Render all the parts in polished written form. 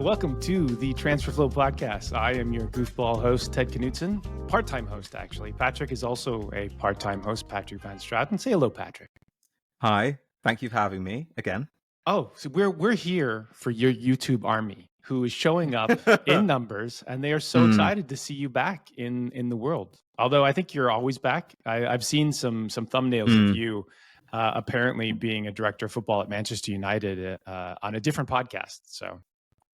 Welcome to the Transfer Flow podcast. I am your goofball host, Ted Knutson, part-time host, actually. Patrick is also a part-time host, Patrick Van Straten. Say hello, Patrick. Hi, thank you for having me again. Oh, so we're here for your YouTube army, who is showing up in numbers, and they are so excited to see you back in the world. Although I think you're always back. I've seen some thumbnails of you apparently being a director of football at Manchester United on a different podcast. So.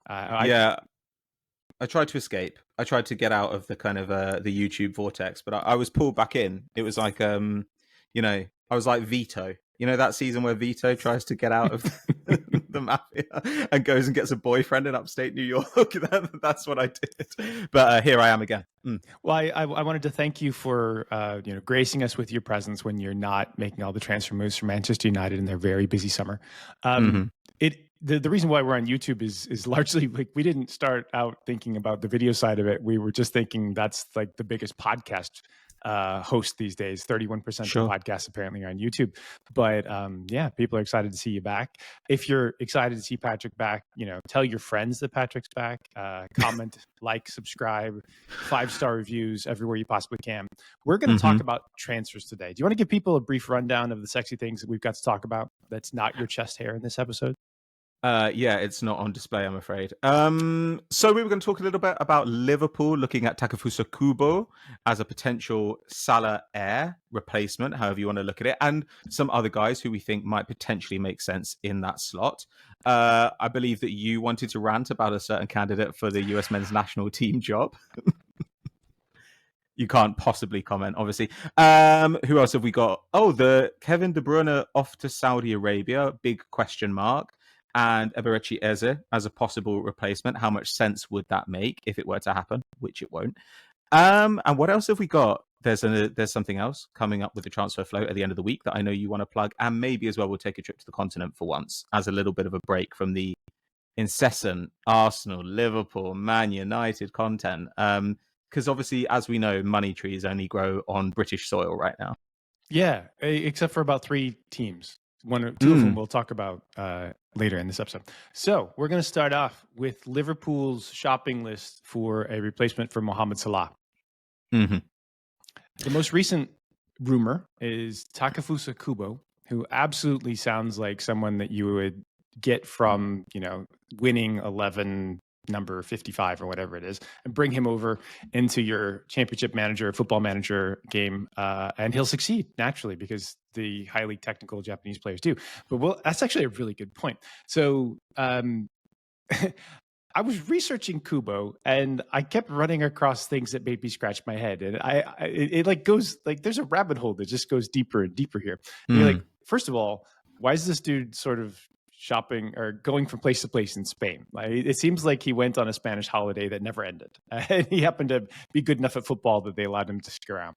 I tried to escape. I tried to get out of the kind of the YouTube vortex, but I was pulled back in. It was like, I was like Vito. You know that season where Vito tries to get out of the mafia and goes and gets a boyfriend in upstate New York? That's what I did. But here I am again. Well, I wanted to thank you for gracing us with your presence when you're not making all the transfer moves for Manchester United in their very busy summer. The reason why we're on YouTube is largely like we didn't start out thinking about the video side of it. We were just thinking that's like the biggest podcast host these days. 31% of podcasts apparently are on YouTube. But people are excited to see you back. If you're excited to see Patrick back, tell your friends that Patrick's back. Comment, like, subscribe, 5-star reviews everywhere you possibly can. We're going to talk about transfers today. Do you want to give people a brief rundown of the sexy things that we've got to talk about that's not your chest hair in this episode? It's not on display, I'm afraid. So we were going to talk a little bit about Liverpool looking at Takefusa Kubo as a potential Salah heir replacement, however you want to look at it, and some other guys who we think might potentially make sense in that slot. I believe that you wanted to rant about a certain candidate for the US men's national team job. You can't possibly comment, obviously. Who else have we got? Oh, the Kevin De Bruyne off to Saudi Arabia, big question mark. And Eberechi Eze as a possible replacement. How much sense would that make if it were to happen? Which it won't. And what else have we got? There's something else coming up with the transfer flow at the end of the week that I know you want to plug. And maybe as well we'll take a trip to the continent for once as a little bit of a break from the incessant Arsenal, Liverpool, Man United content. Because obviously, as we know, money trees only grow on British soil right now. Yeah, except for about 3 teams. One or two of them we'll talk about later in this episode. So we're going to start off with Liverpool's shopping list for a replacement for Mohamed Salah. The most recent rumor is Takefusa Kubo, who absolutely sounds like someone that you would get from, winning 11 number 55 or whatever it is, and bring him over into your championship manager, football manager game, and he'll succeed naturally because the highly technical Japanese players do. But that's actually a really good point. So I was researching Kubo and I kept running across things that made me scratch my head. And it like goes like there's a rabbit hole that just goes deeper and deeper here. And you're like, first of all, why is this dude sort of shopping or going from place to place in Spain? Like, it seems like he went on a Spanish holiday that never ended. And he happened to be good enough at football that they allowed him to stick around.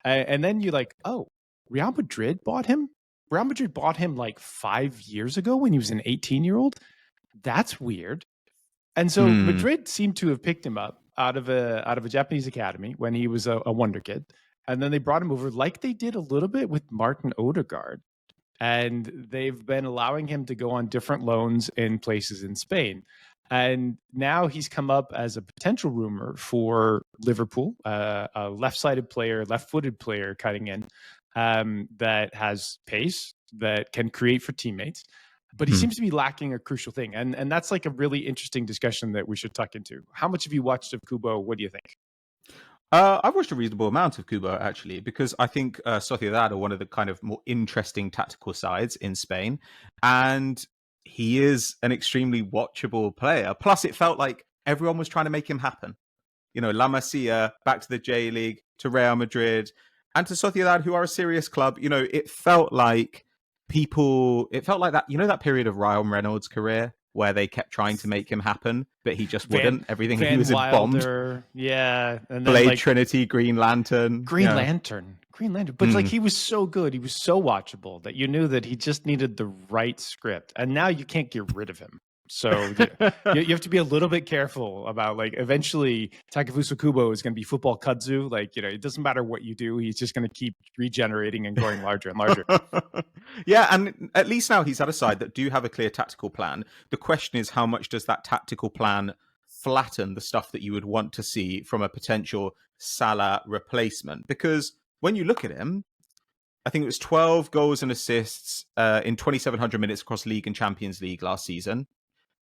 And then you're like, oh, Real Madrid bought him? Real Madrid bought him like 5 years ago when he was an 18-year-old? That's weird. And so Madrid seemed to have picked him up out of a Japanese academy when he was a wonder kid. And then they brought him over like they did a little bit with Martin Odegaard. And they've been allowing him to go on different loans in places in Spain. And now he's come up as a potential rumor for Liverpool, a left-sided player, left-footed player cutting in that has pace, that can create for teammates. But he seems to be lacking a crucial thing. And that's like a really interesting discussion that we should tuck into. How much have you watched of Kubo? What do you think? I've watched a reasonable amount of Kubo, actually, because I think Sociedad are one of the kind of more interesting tactical sides in Spain. And he is an extremely watchable player. Plus, it felt like everyone was trying to make him happen. La Masia, back to the J-League, to Real Madrid, and to Sociedad, who are a serious club. It felt like that, that period of Ryan Reynolds' career where they kept trying to make him happen, but he just wouldn't. Everything he was in bombed. Yeah. And then Blade Trinity, Green Lantern. Green Lantern. But like he was so good. He was so watchable that you knew that he just needed the right script. And now you can't get rid of him. So you have to be a little bit careful about, like, eventually Takefusa Kubo is going to be football kudzu. Like, it doesn't matter what you do. He's just going to keep regenerating and growing larger and larger. Yeah, and at least now he's had a side that do have a clear tactical plan. The question is, how much does that tactical plan flatten the stuff that you would want to see from a potential Salah replacement? Because when you look at him, I think it was 12 goals and assists in 2,700 minutes across League and Champions League last season.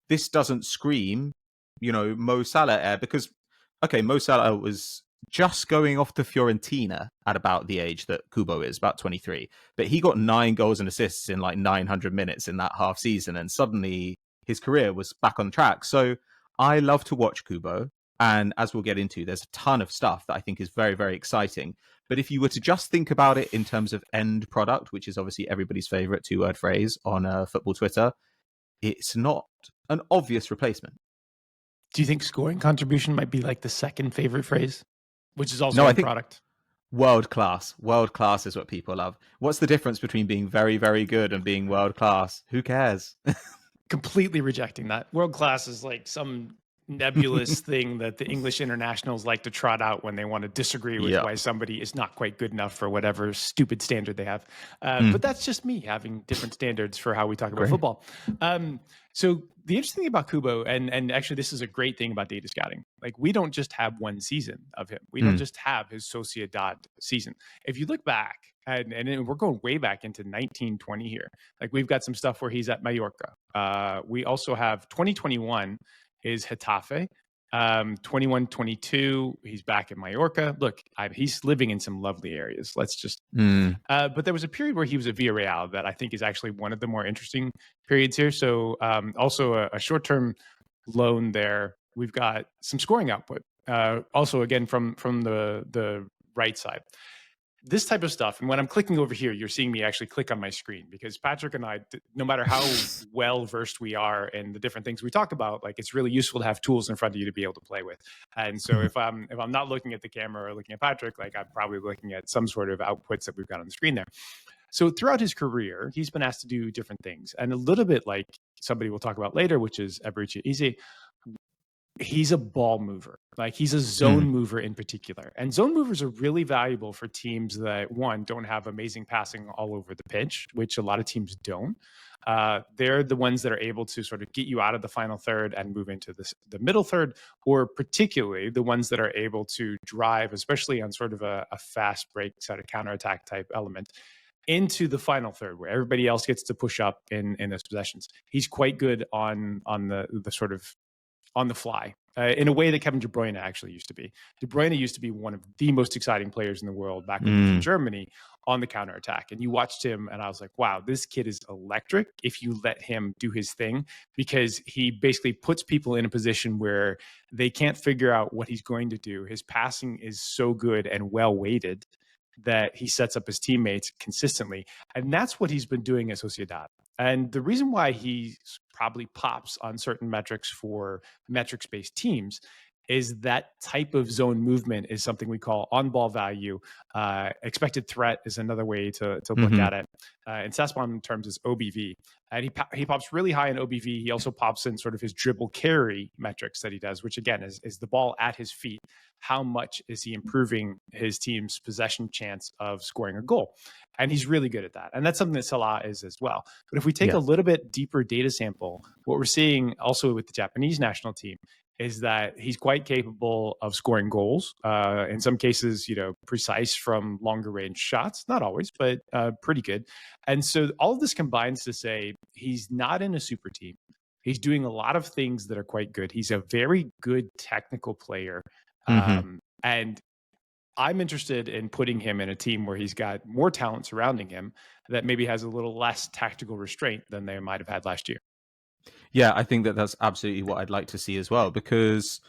This doesn't scream, Mo Salah air, because, okay, Mo Salah was just going off to Fiorentina at about the age that Kubo is, about 23. But he got 9 goals and assists in like 900 minutes in that half season, and suddenly his career was back on track. So I love to watch Kubo. And as we'll get into, there's a ton of stuff that I think is very, very exciting. But if you were to just think about it in terms of end product, which is obviously everybody's favorite 2-word phrase on football Twitter, it's not an obvious replacement. Do you think scoring contribution might be like the second favorite phrase, which is also No, I end think product? World class. World class is what people love. What's the difference between being very, very good and being world class? Who cares? Completely rejecting that. World class is like some nebulous thing that the English internationals like to trot out when they want to disagree with why somebody is not quite good enough for whatever stupid standard they have. But that's just me having different standards for how we talk about football. So the interesting thing about Kubo, and actually this is a great thing about data scouting, like we don't just have one season of him. We don't just have his Sociedad season. If you look back, and we're going way back into 1920 here, like we've got some stuff where he's at Mallorca. We also have 2021 is Getafe. 21-22, he's back in Mallorca. Look, he's living in some lovely areas. Let's just. But there was a period where he was at Villarreal that I think is actually one of the more interesting periods here. So also a short-term loan there. We've got some scoring output. Also, again, from the right side. This type of stuff, and when I'm clicking over here, you're seeing me actually click on my screen, because Patrick and I, no matter how well versed we are in the different things we talk about, like it's really useful to have tools in front of you to be able to play with. And so if I'm not looking at the camera or looking at Patrick, like I'm probably looking at some sort of outputs that we've got on the screen there. So throughout his career, he's been asked to do different things, and a little bit like somebody we'll talk about later, which is Eberechi Eze. He's a ball mover. Like he's a zone mover in particular. And zone movers are really valuable for teams that, one, don't have amazing passing all over the pitch, which a lot of teams don't. They're the ones that are able to sort of get you out of the final third and move into the middle third, or particularly the ones that are able to drive, especially on sort of a fast break sort of counterattack type element, into the final third where everybody else gets to push up in those possessions. He's quite good on the sort of on the fly, in a way that Kevin De Bruyne actually used to be. De Bruyne used to be one of the most exciting players in the world back when he was in Germany on the counterattack. And you watched him and I was like, wow, this kid is electric if you let him do his thing, because he basically puts people in a position where they can't figure out what he's going to do. His passing is so good and well weighted that he sets up his teammates consistently. And that's what he's been doing at Sociedad. And the reason why he probably pops on certain metrics for metrics-based teams is that type of zone movement is something we call on-ball value. Expected threat is another way to look at it. In SASBON terms is OBV. And he pops really high in OBV. He also pops in sort of his dribble carry metrics that he does, which again is the ball at his feet. How much is he improving his team's possession chance of scoring a goal? And he's really good at that. And that's something that Salah is as well. But if we take a little bit deeper data sample, what we're seeing also with the Japanese national team is that he's quite capable of scoring goals. In some cases, precise from longer range shots. Not always, but pretty good. And so all of this combines to say he's not in a super team. He's doing a lot of things that are quite good. He's a very good technical player. And I'm interested in putting him in a team where he's got more talent surrounding him that maybe has a little less tactical restraint than they might have had last year. Yeah, I think that's absolutely what I'd like to see as well, because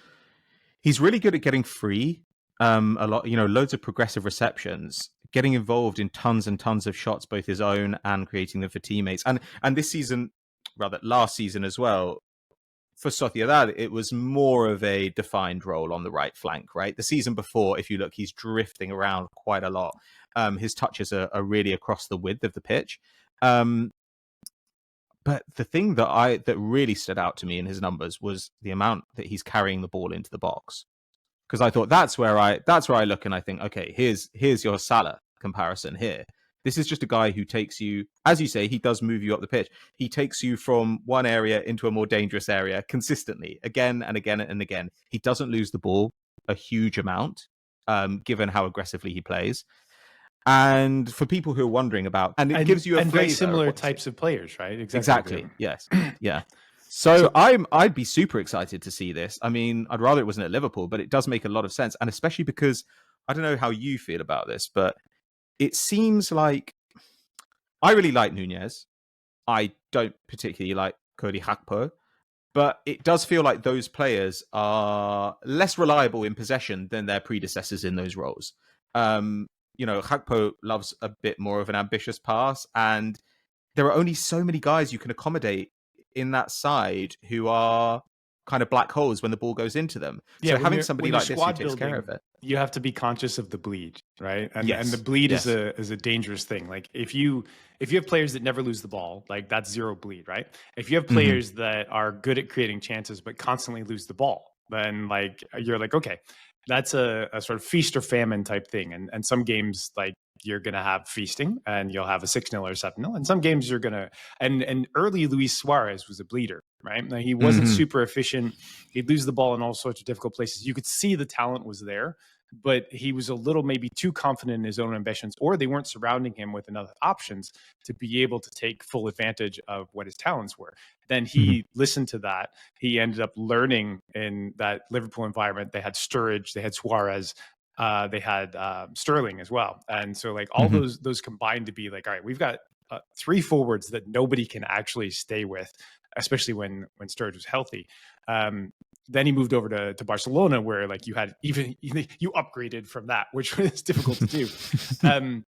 he's really good at getting free. A lot, loads of progressive receptions, getting involved in tons and tons of shots, both his own and creating them for teammates. And this season, rather last season as well, for Sociedad, it was more of a defined role on the right flank, right? The season before, if you look, he's drifting around quite a lot. His touches are really across the width of the pitch. But the thing that really stood out to me in his numbers was the amount that he's carrying the ball into the box. Because I thought that's where I look and I think, okay, here's your Salah comparison here. This is just a guy who takes you, as you say, he does move you up the pitch. He takes you from one area into a more dangerous area consistently, again and again and again. He doesn't lose the ball a huge amount, given how aggressively he plays. And for people who are wondering about, and it gives you a very similar types of players, right? Exactly. Yes. Yeah. So I'd be super excited to see this. I mean, I'd rather it wasn't at Liverpool, but it does make a lot of sense, and especially because I don't know how you feel about this, but it seems like I really like Nunez. I don't particularly like Cody Gakpo, but it does feel like those players are less reliable in possession than their predecessors in those roles. Gakpo loves a bit more of an ambitious pass, and there are only so many guys you can accommodate in that side who are kind of black holes when the ball goes into them. Yeah, so having somebody like this who takes care of it. You have to be conscious of the bleed, right? And yes. and the bleed is a dangerous thing. Like if you have players that never lose the ball, like that's zero bleed, right? If you have players that are good at creating chances but constantly lose the ball, then like you're like, okay, that's a sort of feast or famine type thing. And some games like you're going to have feasting and you'll have a 6-0 or 7-0. And some games you're going to, and early Luis Suarez was a bleeder, right? Now, he wasn't super efficient. He'd lose the ball in all sorts of difficult places. You could see the talent was there, but he was a little maybe too confident in his own ambitions, or they weren't surrounding him with enough options to be able to take full advantage of what his talents were. Then he listened to that. He ended up learning in that Liverpool environment. They had Sturridge, they had Suarez, they had Sterling as well. And so like all those combined to be like, all right, we've got 3 forwards that nobody can actually stay with, especially when Sturridge was healthy. Then he moved over to Barcelona, where like you upgraded from that, which was difficult to do.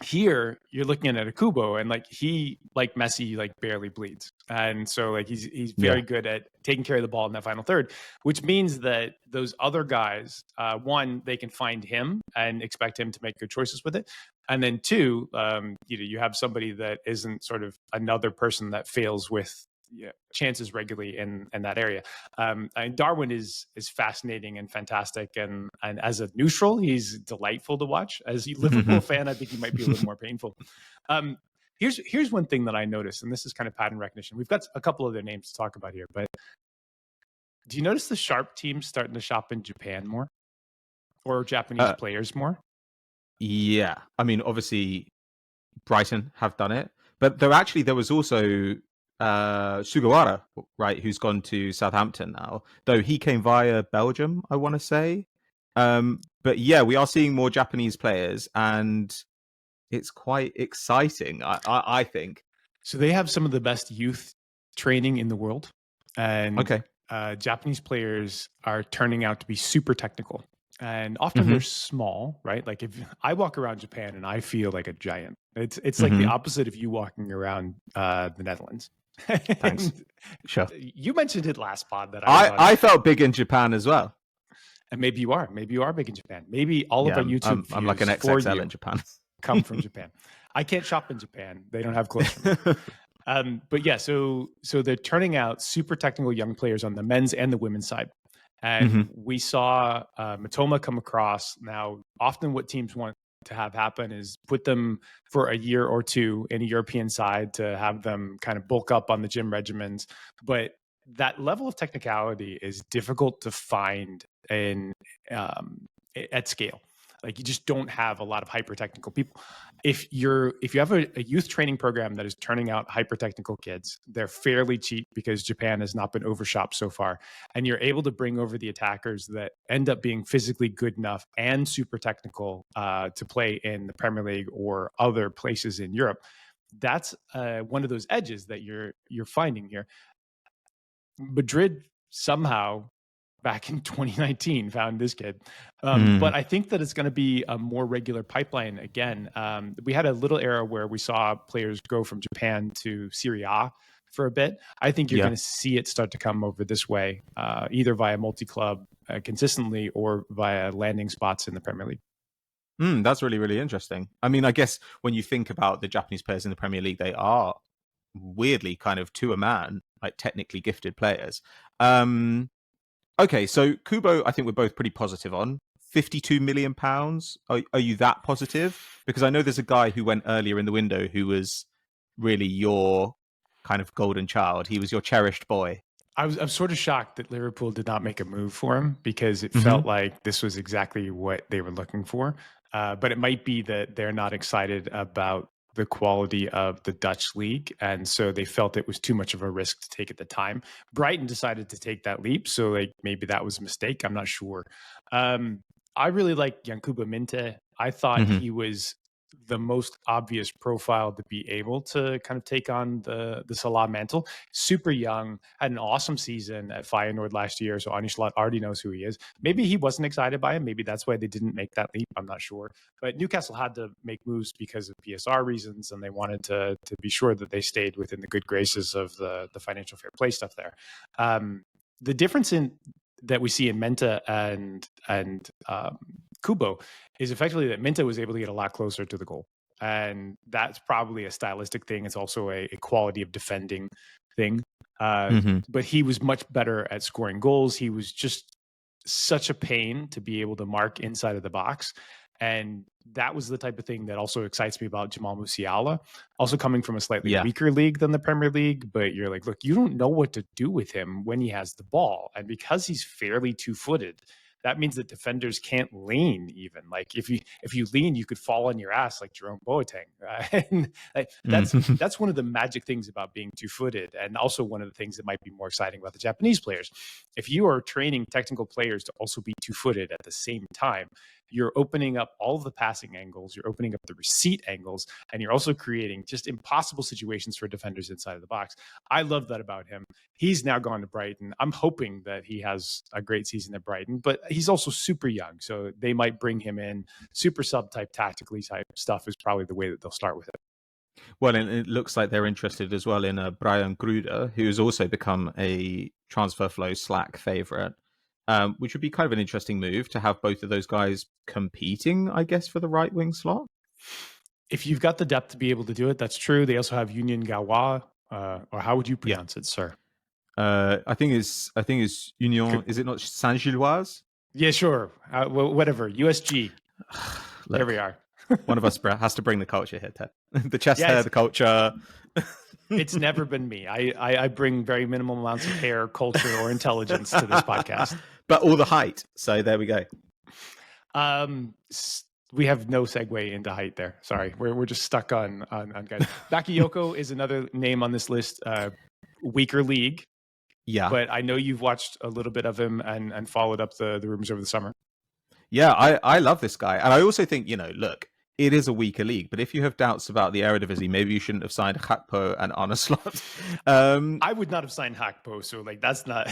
Here you're looking at a Kubo, and like he, like Messi, like barely bleeds, and so like he's very good at taking care of the ball in that final third, which means that those other guys, one, they can find him and expect him to make good choices with it, and then two, you have somebody that isn't sort of another person that fails with chances regularly in that area. And Darwin is fascinating and fantastic, and as a neutral, he's delightful to watch. As a Liverpool fan, I think he might be a little more painful. Here's one thing that I noticed, and this is kind of pattern recognition. We've got a couple other names to talk about here, but do you notice the sharp teams starting to shop in Japan more, or Japanese players more? Yeah, I mean, obviously, Brighton have done it, but there was also Sugawara, right, who's gone to Southampton now, though he came via Belgium, I want to say. But yeah, we are seeing more Japanese players, and it's quite exciting, I think. So they have some of the best youth training in the world, and Japanese players are turning out to be super technical, and often they're small, right? Like if I walk around Japan and I feel like a giant, it's like the opposite of you walking around the Netherlands. Thanks. Sure. You mentioned it last pod that I felt big in Japan as well. And maybe you are big in Japan. Maybe all of our YouTube I'm like an XXL in Japan. Come from Japan. I can't shop in Japan. They don't have clothes for me. But yeah, so they're turning out super technical young players on the men's and the women's side. And we saw Matoma come across. Now, often what teams want to have happen is put them for a year or two in a European side to have them kind of bulk up on the gym regimens. But that level of technicality is difficult to find at scale. Like you just don't have a lot of hyper technical people. If you have a youth training program that is turning out hyper technical kids, they're fairly cheap because Japan has not been overshopped so far, and you're able to bring over the attackers that end up being physically good enough and super technical to play in the Premier League or other places in Europe. That's one of those edges that you're finding here. Madrid somehow back in 2019 found this kid. But I think that it's going to be a more regular pipeline again. We had a little era where we saw players go from Japan to Serie A for a bit. I think you're going to see it start to come over this way, either via multi-club consistently or via landing spots in the Premier League. That's really, really interesting. I mean, I guess when you think about the Japanese players in the Premier League, they are weirdly kind of to a man, like technically gifted players. Okay, so Kubo, I think we're both pretty positive on. £52 million. Are you that positive? Because I know there's a guy who went earlier in the window who was really your kind of golden child. He was your cherished boy. I'm sort of shocked that Liverpool did not make a move for him, because it felt like this was exactly what they were looking for. But it might be that they're not excited about the quality of the Dutch league, and so they felt it was too much of a risk to take at the time. Brighton decided to take that leap, so like maybe that was a mistake. I'm not sure. I really like Yankuba Minte. I thought he was the most obvious profile to be able to kind of take on the Salah mantle. Super young, had an awesome season at Feyenoord last year, so Arne Slot already knows who he is. Maybe he wasn't excited by him. Maybe that's why they didn't make that leap. I'm not sure. But Newcastle had to make moves because of PSR reasons, and they wanted to be sure that they stayed within the good graces of the financial fair play stuff there. The difference that we see in Menta and Kubo is effectively that Minta was able to get a lot closer to the goal. And that's probably a stylistic thing. It's also a quality of defending thing. But he was much better at scoring goals. He was just such a pain to be able to mark inside of the box. And that was the type of thing that also excites me about Jamal Musiala, also coming from a slightly weaker league than the Premier League. But you're like, look, you don't know what to do with him when he has the ball. And because he's fairly two-footed, that means that defenders can't lean even. Like if you lean, you could fall on your ass like Jerome Boateng. And that's one of the magic things about being two-footed, and also one of the things that might be more exciting about the Japanese players. If you are training technical players to also be two-footed at the same time, you're opening up all of the passing angles, you're opening up the receipt angles, and you're also creating just impossible situations for defenders inside of the box. I love that about him. He's now gone to Brighton. I'm hoping that he has a great season at Brighton, but he's also super young, so they might bring him in. Super sub type, tactically type stuff is probably the way that they'll start with it. Well, and it looks like they're interested as well in Brian Gruder, who's also become a transfer flow Slack favorite, which would be kind of an interesting move to have both of those guys competing, I guess, for the right wing slot. If you've got the depth to be able to do it, that's true. They also have Union Gawa, or how would you pronounce it, sir? I think it's Union. Is it not Saint-Gilloise? Yeah, sure. Whatever. USG. Look, there we are. One of us has to bring the culture here, Ted. The chest hair, the culture. It's never been me. I bring very minimal amounts of hair, culture, or intelligence to this podcast. But all the height. So there we go. We have no segue into height there. Sorry. We're just stuck on guys. Bakayoko is another name on this list. Weaker league. Yeah. But I know you've watched a little bit of him and followed up the rumors over the summer. Yeah, I love this guy. And I also think, look, it is a weaker league, but if you have doubts about the Eredivisie, maybe you shouldn't have signed Gakpo and Arne Slot. I would not have signed Gakpo, so like that's not.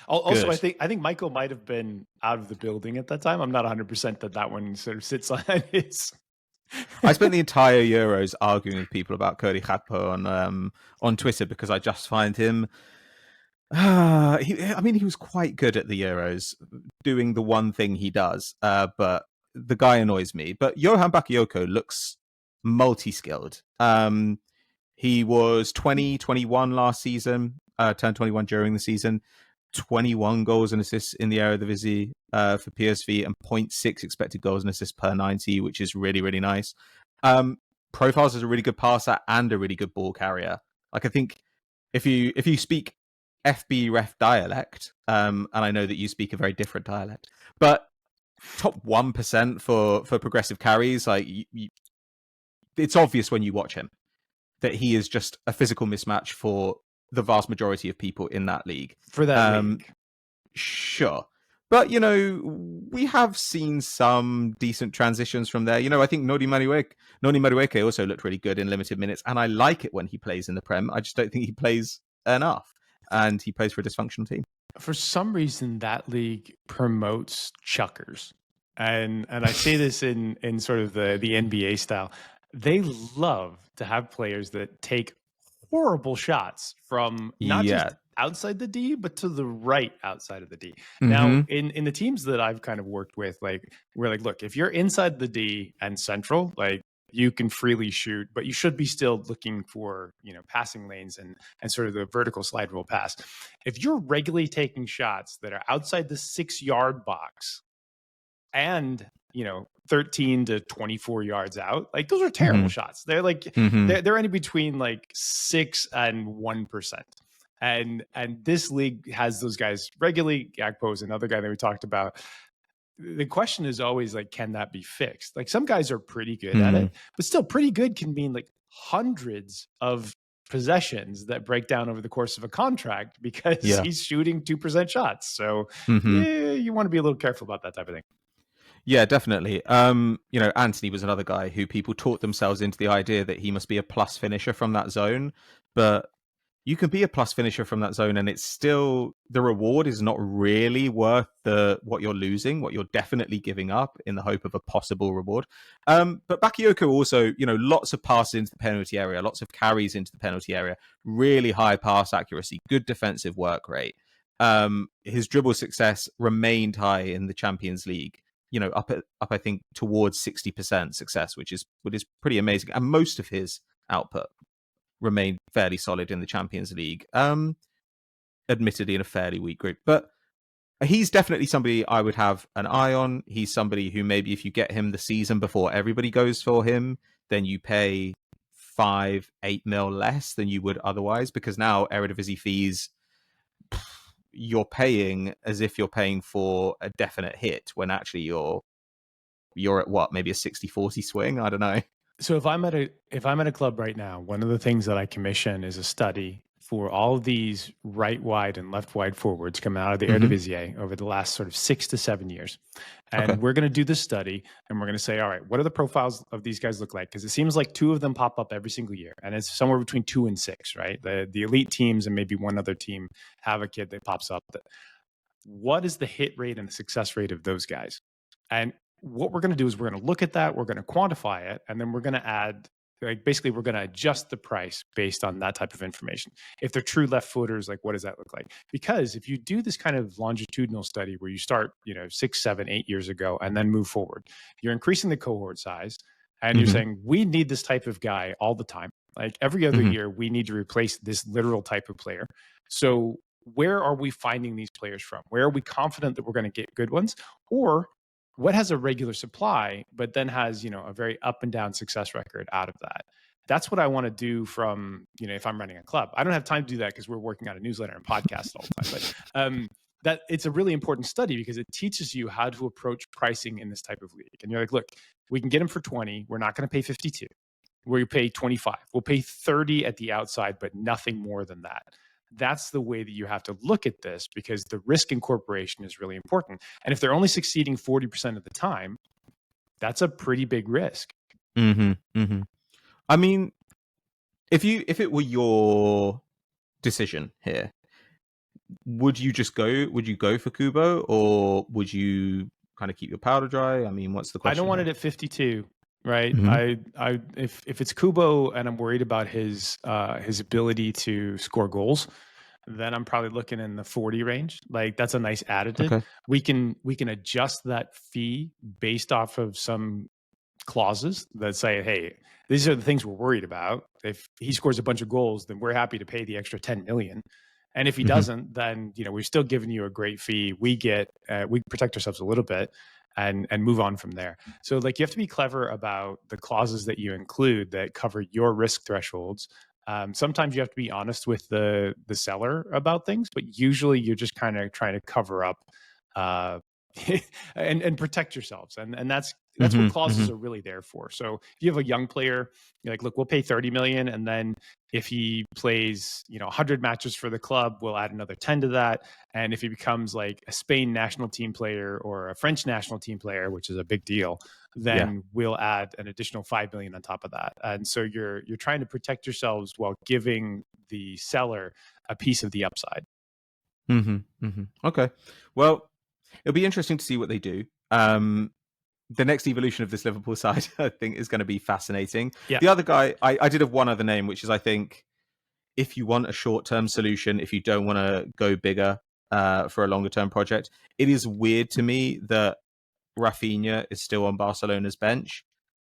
Also, good. I think Michael might have been out of the building at that time. I'm not 100% that one sort of sits on his. I spent the entire Euros arguing with people about Cody Gakpo on Twitter because I just find him. He was quite good at the Euros, doing the one thing he does, but the guy annoys me. But Johan Bakayoko looks multi-skilled. He was 21 last season, turned 21 during the season, 21 goals and assists in the Eredivisie for PSV, and 0.6 expected goals and assists per 90, which is really, really nice. Profiles as a really good passer and a really good ball carrier. Like, I think if you speak FB ref dialect, and I know that you speak a very different dialect, but top 1% for progressive carries, like it's obvious when you watch him that he is just a physical mismatch for the vast majority of people in that league. For that league. Sure. But, we have seen some decent transitions from there. I think Noni Madueke also looked really good in limited minutes, and I like it when he plays in the Prem. I just don't think he plays enough. And he plays for a dysfunctional team. For some reason, that league promotes chuckers. And I say this in sort of the NBA style. They love to have players that take horrible shots from not just outside the D, but to the right outside of the D. Mm-hmm. Now, in the teams that I've kind of worked with, like, we're like, look, if you're inside the D and central, like, you can freely shoot, but you should be still looking for, passing lanes and sort of the vertical slide rule pass. If you're regularly taking shots that are outside the 6-yard box and 13 to 24 yards out, like those are terrible shots. They're like they're in between like 6 and 1%. And this league has those guys regularly. Gakpo is another guy that we talked about. The question is always like, can that be fixed? Like some guys are pretty good at it, but still pretty good can mean like hundreds of possessions that break down over the course of a contract because he's shooting 2% shots. So you want to be a little careful about that type of thing. Yeah, definitely. Anthony was another guy who people taught themselves into the idea that he must be a plus finisher from that zone, but you can be a plus finisher from that zone and it's still, the reward is not really worth what you're losing, what you're definitely giving up in the hope of a possible reward. But Bakayoko also, lots of passes into the penalty area, lots of carries into the penalty area, really high pass accuracy, good defensive work rate. His dribble success remained high in the Champions League, up I think towards 60% success, which is pretty amazing. And most of his output remained fairly solid in the Champions League, admittedly in a fairly weak group. But he's definitely somebody I would have an eye on. He's somebody who maybe if you get him the season before everybody goes for him, then you pay 5-8 mil less than you would otherwise, because now Eredivisie fees, you're paying as if you're paying for a definite hit when actually you're at what, maybe a 60-40 swing. I don't know. So if I'm at a club right now, one of the things that I commission is a study for all of these right wide and left wide forwards coming out of the Eredivisie over the last sort of 6 to 7 years. And we're going to do this study and we're going to say, all right, what do the profiles of these guys look like? Because it seems like 2 of them pop up every single year. And it's somewhere between 2 and 6, right? The elite teams and maybe one other team have a kid that pops up. What is the hit rate and the success rate of those guys? And what we're going to do is we're going to look at that, we're going to quantify it, and then we're going to add, like basically we're going to adjust the price based on that type of information. If they're true left footers, like what does that look like? Because if you do this kind of longitudinal study where you start, 6, 7, 8 years ago and then move forward, you're increasing the cohort size and you're saying, we need this type of guy all the time. Like every other year, we need to replace this literal type of player. So where are we finding these players from? Where are we confident that we're going to get good ones? Or what has a regular supply, but then has, a very up and down success record out of that? That's what I want to do from, if I'm running a club. I don't have time to do that because we're working on a newsletter and podcast all the time. But that it's a really important study because it teaches you how to approach pricing in this type of league. And you're like, look, we can get him for 20. We're not going to pay 52. We pay 25. We'll pay 30 at the outside, but nothing more than that. That's the way that you have to look at this because the risk incorporation is really important. And if they're only succeeding 40% of the time, that's a pretty big risk. I mean, if it were your decision here, would you go for Kubo, or would you kind of keep your powder dry? I mean, what's the question? I don't want it at 52. Right. If it's Kubo and I'm worried about his ability to score goals, then I'm probably looking in the 40 range. Like that's a nice additive. Okay. We can adjust that fee based off of some clauses that say, hey, these are the things we're worried about. If he scores a bunch of goals, then we're happy to pay the extra 10 million. And if he doesn't, then we're still giving you a great fee. We protect ourselves a little bit. And move on from there. So like you have to be clever about the clauses that you include that cover your risk thresholds. Sometimes you have to be honest with the seller about things, but usually you're just kind of trying to cover up and protect yourselves. And that's what clauses are really there for. So if you have a young player, you're like, look, we'll pay 30 million. And then if he plays, 100 matches for the club, we'll add another 10 to that. And if he becomes like a Spain national team player or a French national team player, which is a big deal, then we'll add an additional 5 million on top of that. And so you're trying to protect yourselves while giving the seller a piece of the upside. Okay. Well, it'll be interesting to see what they do. The next evolution of this Liverpool side, I think, is going to be fascinating. Yeah. The other guy, I did have one other name, which is, I think, if you want a short-term solution, if you don't want to go bigger for a longer-term project, it is weird to me that Raphinha is still on Barcelona's bench.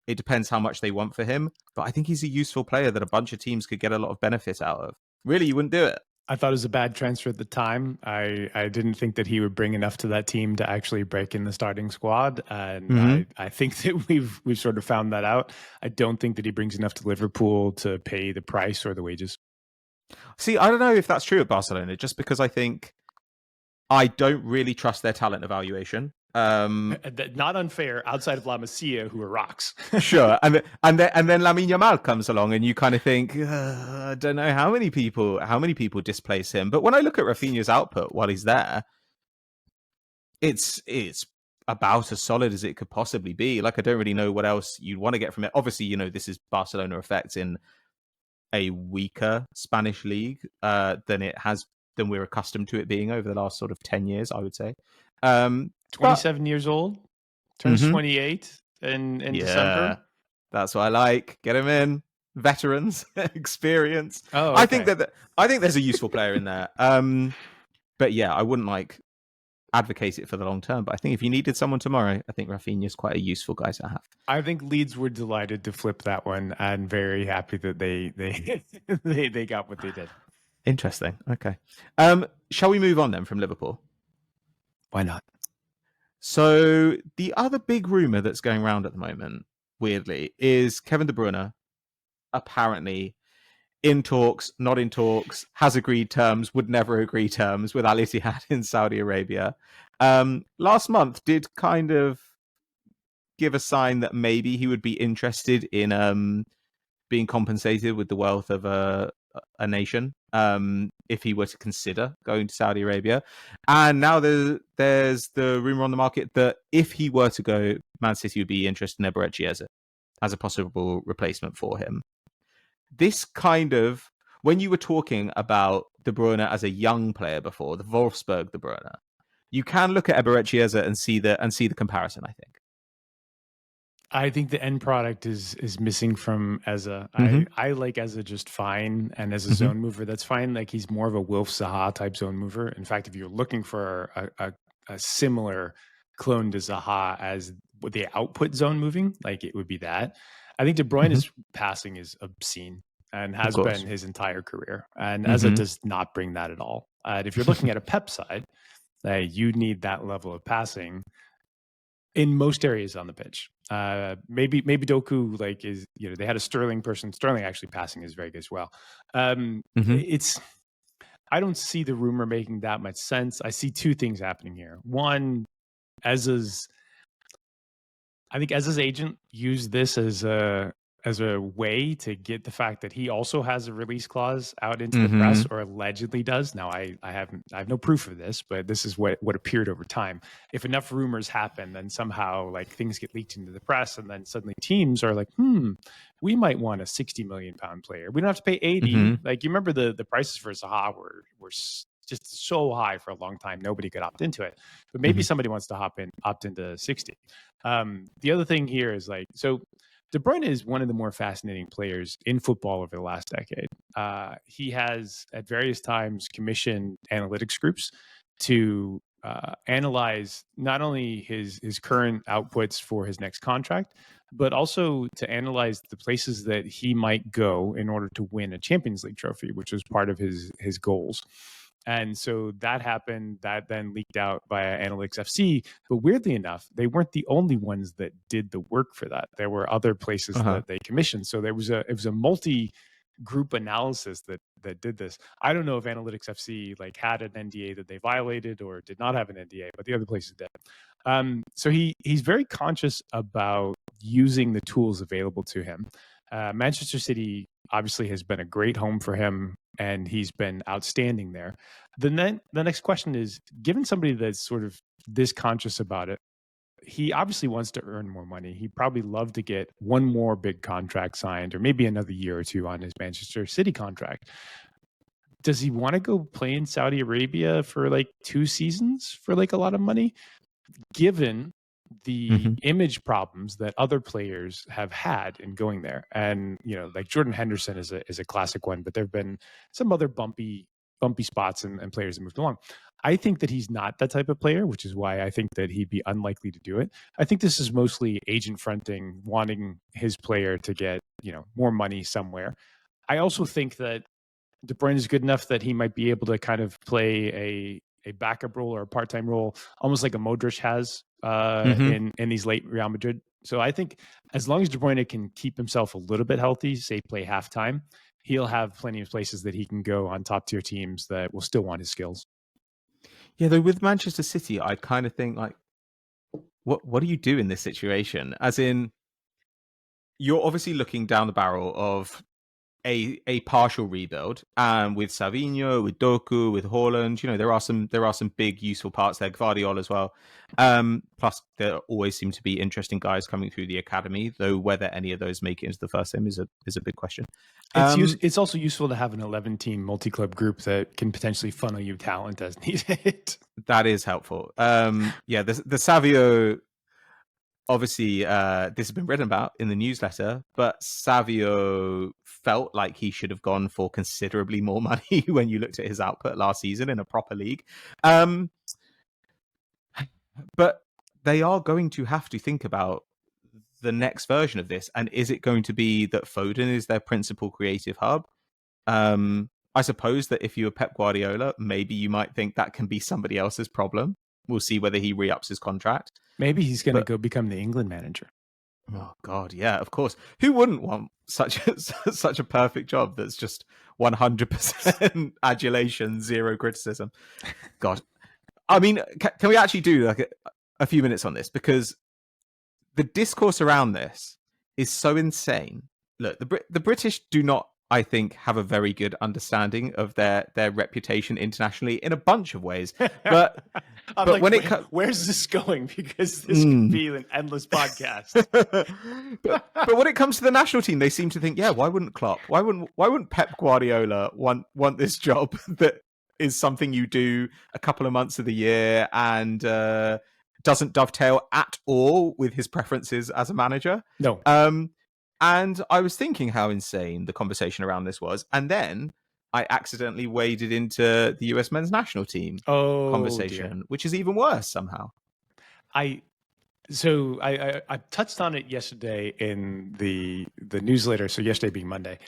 It depends how much they want for him, but I think he's a useful player that a bunch of teams could get a lot of benefit out of. Really, you wouldn't do it? I thought it was a bad transfer at the time. I didn't think that he would bring enough to that team to actually break in the starting squad, and I think that we've sort of found that out. I don't think that he brings enough to Liverpool to pay the price or the wages. See, I don't know if that's true at Barcelona, just because I think I don't really trust their talent evaluation. Not unfair outside of La Masia, who are rocks. Sure, and then Lamine Yamal comes along, and you kind of think, I don't know how many people displace him. But when I look at Raphinha's output while he's there, it's about as solid as it could possibly be. Like, I don't really know what else you'd want to get from it. Obviously, this is Barcelona effect in a weaker Spanish league than we're accustomed to it being over the last sort of 10 years, I would say. 27 years old, turns 28 in December. That's what I like. Get him in. Veterans, experience. Oh, okay. I think there's a useful player in there. But yeah, I wouldn't advocate it for the long term. But I think if you needed someone tomorrow, I think Raphinha is quite a useful guy to have. I think Leeds were delighted to flip that one and very happy that they got what they did. Interesting. Okay. Shall we move on then from Liverpool? Why not? So the other big rumor that's going around at the moment, weirdly, is Kevin De Bruyne apparently in talks, not in talks, has agreed terms, would never agree terms with Al-Ittihad in Saudi Arabia. Last month did kind of give a sign that maybe he would be interested in being compensated with the wealth of a nation if he were to consider going to Saudi Arabia. And now there's the rumor on the market that if he were to go, Man City would be interested in Eberechi Eze as a possible replacement for him. This kind of, when you were talking about De Bruyne as a young player before, the Wolfsburg De Bruyne, you can look at Eberechi Eze and see the comparison, I think. I think the end product is missing from Eze. I like Eze just fine, and as a zone mover, that's fine. Like, he's more of a Wilf Zaha type zone mover. In fact, if you're looking for a similar clone to Zaha as the output zone moving, like, it would be that. I think De Bruyne's passing is obscene and has been his entire career, and Eze does not bring that at all. If you're looking at a Pep side, you need that level of passing in most areas on the pitch. Maybe Doku is, they had a Sterling person. Sterling actually passing is very good as well. It's, I don't see the rumor making that much sense. I see two things happening here. One, I think Eze's agent used this as a way to get the fact that he also has a release clause out into the press, or allegedly does. Now, I have no proof of this, but this is what appeared over time. If enough rumors happen, then somehow things get leaked into the press, and then suddenly teams are like, we might want a 60 million pound player. We don't have to pay 80. Like, you remember the prices for Zaha were just so high for a long time. Nobody could opt into it, but maybe somebody wants to opt into 60. The other thing here is so De Bruyne is one of the more fascinating players in football over the last decade. He has at various times commissioned analytics groups to analyze not only his current outputs for his next contract, but also to analyze the places that he might go in order to win a Champions League trophy, which was part of his goals. And so that happened. That then leaked out via Analytics FC. But weirdly enough, they weren't the only ones that did the work for that. There were other places that they commissioned. So it was a multi-group analysis that did this. I don't know if Analytics FC had an NDA that they violated or did not have an NDA, but the other places did. So he's very conscious about using the tools available to him. Manchester City obviously has been a great home for him, and he's been outstanding there. The next question is, given somebody that's sort of this conscious about it, he obviously wants to earn more money. He'd probably love to get one more big contract signed, or maybe another year or two on his Manchester City contract. Does he want to go play in Saudi Arabia for 2 seasons for a lot of money? Given the image problems that other players have had in going there. And, Jordan Henderson is a classic one, but there've been some other bumpy spots and players that moved along. I think that he's not that type of player, which is why I think that he'd be unlikely to do it. I think this is mostly agent fronting, wanting his player to get, more money somewhere. I also think that De Bruyne is good enough that he might be able to kind of play a backup role or a part-time role, almost like a Modric has in these late Real Madrid. So I think as long as De Bruyne can keep himself a little bit healthy, say play halftime, he'll have plenty of places that he can go on top tier teams that will still want his skills. Yeah, though with Manchester City, I kind of think like, what do you do in this situation? As in, you're obviously looking down the barrel of a partial rebuild, with Savinho, with Doku, with Haaland. There are some big useful parts there. Guardiola as well. Plus, there always seem to be interesting guys coming through the academy. Though whether any of those make it into the first team is a big question. It's also useful to have an 11-team multi-club group that can potentially funnel you talent as needed. That is helpful. The Savio. Obviously, this has been written about in the newsletter, but Savio felt like he should have gone for considerably more money when you looked at his output last season in a proper league. But they are going to have to think about the next version of this. And is it going to be that Foden is their principal creative hub? I suppose that if you were Pep Guardiola, maybe you might think that can be somebody else's problem. We'll see whether he re-ups his contract. Maybe he's going to go become the England manager. Oh God, yeah, of course. Who wouldn't want such a perfect job that's just 100% adulation, zero criticism? God, I mean, can we actually do like a few minutes on this, because the discourse around this is so insane. Look, the British do not, I think, have a very good understanding of their reputation internationally in a bunch of ways. But but like, where's this going? Because this could be an endless podcast. but when it comes to the national team, they seem to think, yeah, why wouldn't Klopp? Why wouldn't Pep Guardiola want this job that is something you do a couple of months of the year and doesn't dovetail at all with his preferences as a manager? No. And I was thinking how insane the conversation around this was. And then I accidentally waded into the US men's national team conversation, which is even worse somehow. I touched on it yesterday in the newsletter. So yesterday being Monday.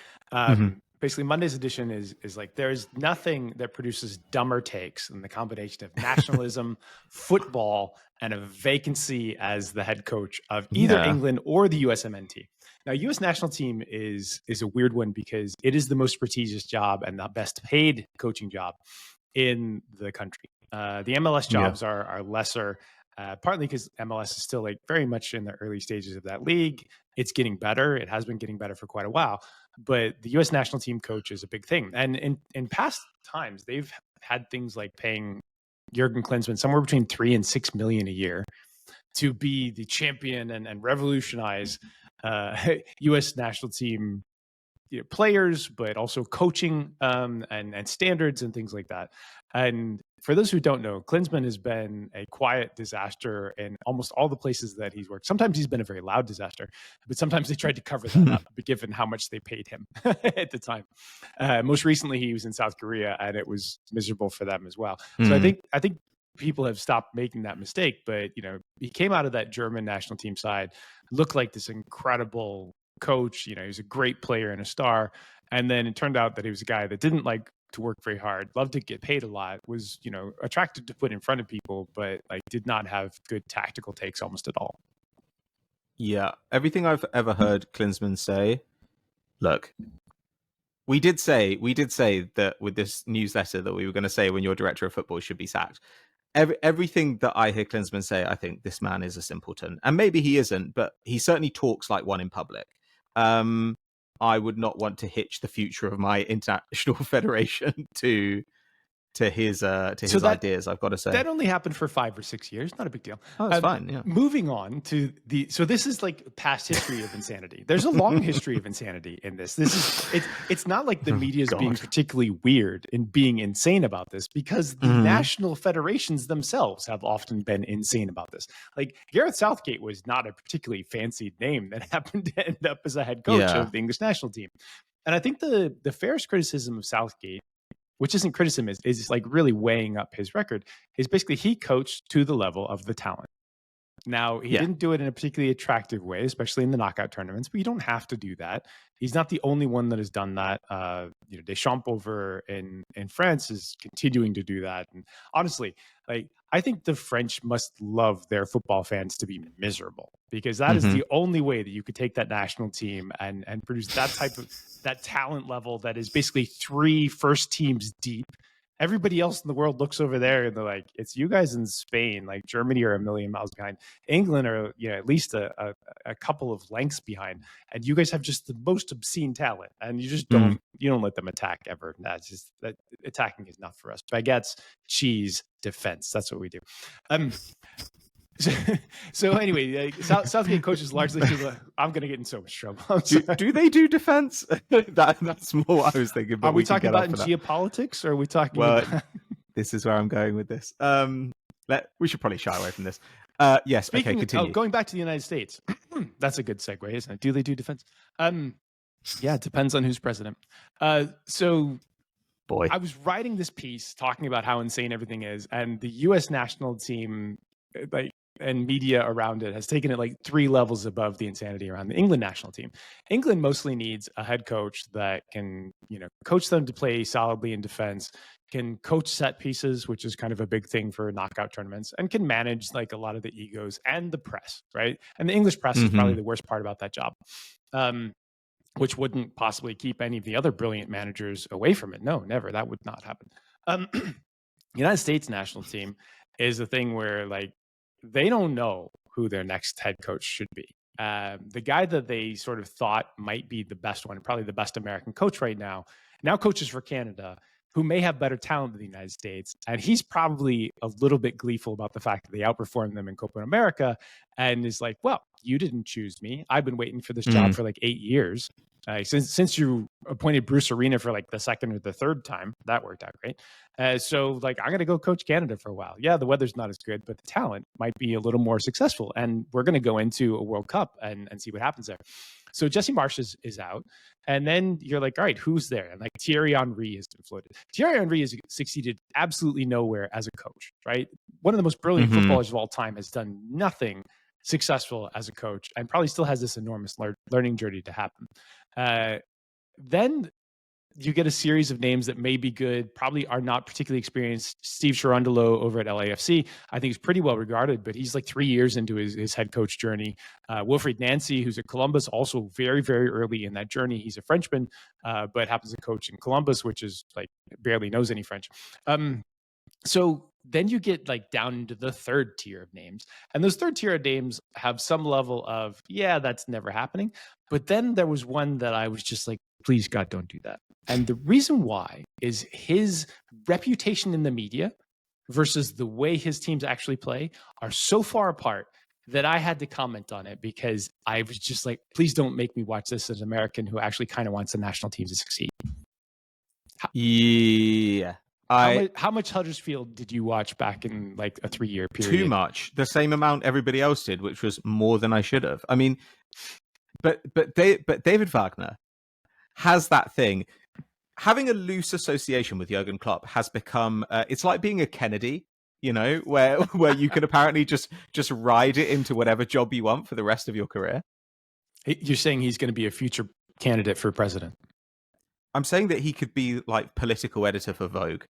Basically, Monday's edition is like, there is nothing that produces dumber takes than the combination of nationalism, football, and a vacancy as the head coach of either England or the USMNT. Now, U.S. national team is a weird one because it is the most prestigious job and the best paid coaching job in the country. The MLS jobs are lesser, partly because MLS is still like very much in the early stages of that league. It's getting better. It has been getting better for quite a while. But the U.S. national team coach is a big thing. And in past times, they've had things like paying Jurgen Klinsmann somewhere between $3 and $6 million a year to be the champion and revolutionize U.S. national team players, but also coaching and standards and things like that. And for those who don't know, Klinsmann has been a quiet disaster in almost all the places that he's worked. Sometimes he's been a very loud disaster, but sometimes they tried to cover that up, given how much they paid him at the time. Most recently, he was in South Korea, and it was miserable for them as well. So I think people have stopped making that mistake. But he came out of that German national team side, looked like this incredible coach. He was a great player and a star. And then it turned out that he was a guy that didn't like to work very hard, loved to get paid a lot, was, attracted to put in front of people, but like did not have good tactical takes almost at all. Yeah. Everything I've ever heard Klinsmann say, look, we did say that with this newsletter that we were going to say when your director of football should be sacked. Everything that I hear Klinsmann say, I think this man is a simpleton. And maybe he isn't, but he certainly talks like one in public. I would not want to hitch the future of my international federation to his ideas, I've got to say. That only happened for 5 or 6 years. Not a big deal. Oh, it's fine, yeah. Moving on to so this is like past history of insanity. There's a long history of insanity in this. It's not like the media is being particularly weird and being insane about this, because the national federations themselves have often been insane about this. Like Gareth Southgate was not a particularly fancied name that happened to end up as a head coach of the English national team. And I think the fairest criticism of Southgate which isn't criticism, is like really weighing up his record, is basically he coached to the level of the talent. Now, he didn't do it in a particularly attractive way, especially in the knockout tournaments, but you don't have to do that. He's not the only one that has done that. Deschamps over in France is continuing to do that. And honestly, like, I think the French must love their football fans to be miserable, because that is the only way that you could take that national team and produce that type of that talent level that is basically 3 first teams deep. Everybody else in the world looks over there and they're like, it's you guys in Spain. Like, Germany are a million miles behind. England are, at least a couple of lengths behind. And you guys have just the most obscene talent. And you just don't let them attack ever. That's just, that attacking is not for us. Baguettes, cheese, defense. That's what we do. So anyway, Southgate coaches largely I'm going to get in so much trouble. Do they do defense? That's more what I was thinking. But are we talking about in geopolitics, or are we talking about... This is where I'm going with this. We should probably shy away from this. Yes, okay, continue. Going back to the United States. That's a good segue, isn't it? Do they do defense? Yeah, it depends on who's president. Boy, I was writing this piece talking about how insane everything is, and the U.S. national team, and media around it, has taken it like 3 levels above the insanity around the England national team. England mostly needs a head coach that can, coach them to play solidly in defense, can coach set pieces, which is kind of a big thing for knockout tournaments, and can manage like a lot of the egos and the press, right? And the English press is probably the worst part about that job, which wouldn't possibly keep any of the other brilliant managers away from it. No, never. That would not happen. The United States national team is a thing where, like, they don't know who their next head coach should be. The guy that they sort of thought might be the best one, probably the best American coach right now coaches for Canada, who may have better talent than the United States. And he's probably a little bit gleeful about the fact that they outperformed them in Copa America, and is like, well, you didn't choose me. I've been waiting for this job for like 8 years. Since you appointed Bruce Arena for like the 2nd or the 3rd time. That worked out great. So like, I'm going to go coach Canada for a while. Yeah, the weather's not as good, but the talent might be a little more successful. And we're going to go into a World Cup and see what happens there. So Jesse Marsch is out. And then you're like, all right, who's there? And like, Thierry Henry has been floated. Thierry Henry has succeeded absolutely nowhere as a coach, right? One of the most brilliant footballers of all time has done nothing successful as a coach, and probably still has this enormous learning journey to happen. Then you get a series of names that may be good, probably are not particularly experienced. Steve Cherundolo over at LAFC, I think, is pretty well regarded, but he's like 3 years into his head coach journey. Wilfried Nancy, who's at Columbus, also very, very early in that journey. He's a Frenchman, but happens to coach in Columbus, which is like barely knows any French. So then you get like down into the 3rd tier of names, and those 3rd tier of names have some level of, yeah, that's never happening. But then there was one that I was just like, please God, don't do that. And the reason why is his reputation in the media versus the way his teams actually play are so far apart that I had to comment on it, because I was just like, please don't make me watch this as an American who actually kind of wants the national team to succeed. Yeah. How much Huddersfield did you watch back in like a 3-year period? Too much. The same amount everybody else did, which was more than I should have. I mean, but David Wagner has that thing. Having a loose association with Jurgen Klopp has become it's like being a Kennedy, where you can apparently just ride it into whatever job you want for the rest of your career. You're saying he's going to be a future candidate for president? I'm saying that he could be like political editor for Vogue.